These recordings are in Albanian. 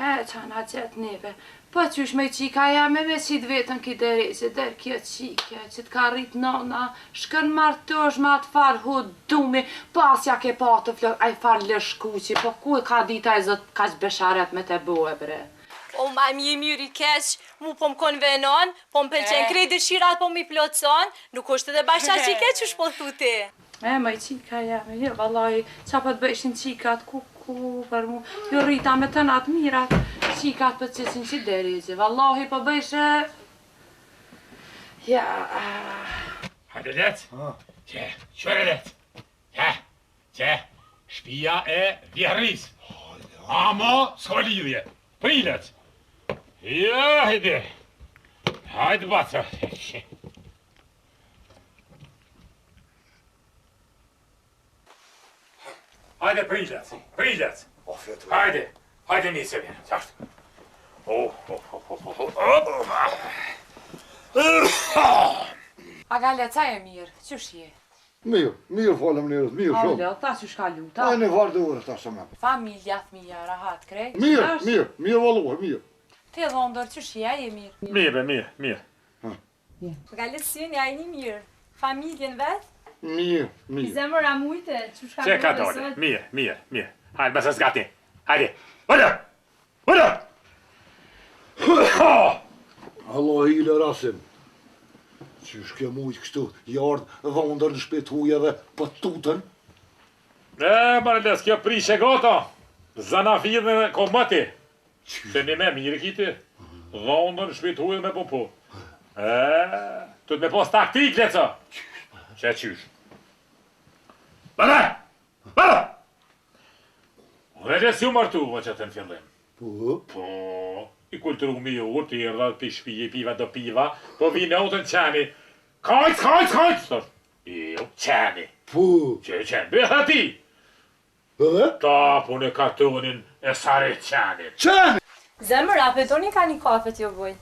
Qana qëtë neve. Po qysh me qika jam me qitë vetën ki deri që der kjo qike, që t'ka rrit nona, shkën martosh ma të farë hudumi, pasja ke pa të flok, aj farë lëshkuqi, po ku e ka dita e zot ka që besharet me te boe bre. O ma mi mirë i keq, mu po më konvenon, po më pëlqen krej dëshirat po mi plotson, nuk është edhe bashkë që i keq që shpo thuti. Ma i qika jam, jo, vallaj, qa po të bëjshin qikat, ku për mu, jo rrita me të natë mirat, qikat për qësin që deri që, vallahi po bëjshe... Ja... Hajde let, qëre let, shpia e vjerris, ama s'ka lidhje, prilet, ja, hajde bata. Hajde prilet, hajde njëse vjen, qartë. A gale, ca e mirë, qësh je? Mirë falem njerëz, mirë shumë. Ale, ta qësh ka luta? Ajë në varë dhe orë ta shumë. Familja, thmija, rahat, krej? Mirë valluar, mirë. Te dhondër, qësh je, je mirë? Mirë. Gale syni, a i një mirë, familjen vetë? Mirë. Zemër a mujte, që shka Që ka dole, mirë. Hajde, bësë s'gati, hajde, vëllë! Allah i le rasim. Qysh ke mujtë kështu, jardë dhondër në shpetuja dhe për tutën? Marles, kjo prishe gata, zanafidhe dhe komati. Se një me mirë kiti, dhondër në shpetuja me popo. Tu të me pos taktik, leca. Që qysh? Bada! Dhe si u martu, vë që të në fillim. Po, i kulturu mi ju, t'i rrda t'i shpije, piva do piva, po vi në utën qeni. Kajc! Jo, qeni. Po. Që qeni, bëha ti. Tapu në kartonin e sare qeni. Qeni! Zemër, a petoni ka një kafe t'jo boj?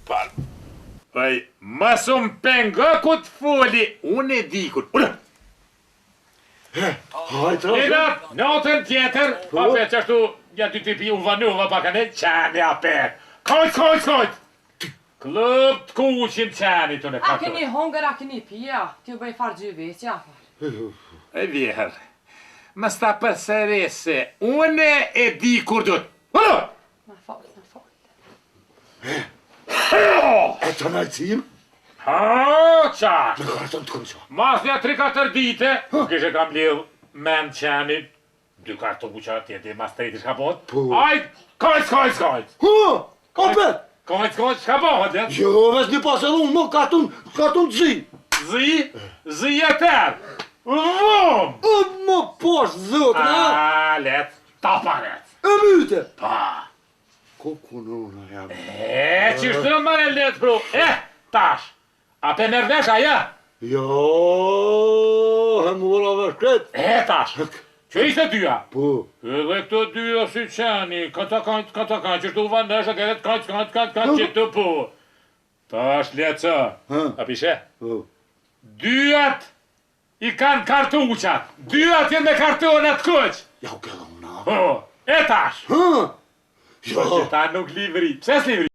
Pal. Paj, masum penga ku t'foli, unë e dikun. Hajtë rasim. Natën tjetër, pape qështu, ja ty t'i pi u vanuva pakane, qeni apet. Kajt! Klëp t'kuqin qeni të në A kartonin. keni hongër, a keni pia, t'ju bëj farë gjyveqja, farë. E vjeher, më sta përserese, une e di kur dhët. Vëllo! Ma falë. E të najcim? Qartë! Në karton të kënqa. Mas një 3-4 dite, kështë kam lidh men qenit, 2 kartuqa, tjeti mas 3 shka bot. Ajt, kajt! Opet! Kajt, shka bot, let? Jo, vesh një pas edhe unë, më karton të zi. Zi e tërë. Vëm! Më posh zëtë, na? Let, ta paret. E myte. Pa. Kuku në unë, jam. Qishtë në mërë let, bro. Tash. A pe mërvesh aja? Jo, he më vëra vesh kretë. Tash. Që ishte dyja? Po. Edhe këto dyja si qeni, këta kajt, që shtu vanesh, a keret kajt, që të po. Tash leca. A pishe? Po. Dyjat i kanë kartuqat. Dyjat jenë me kartonat këq. Ja u këllë unë. Po. Tash. Jo. Që ta nuk livri. Pse s'livri?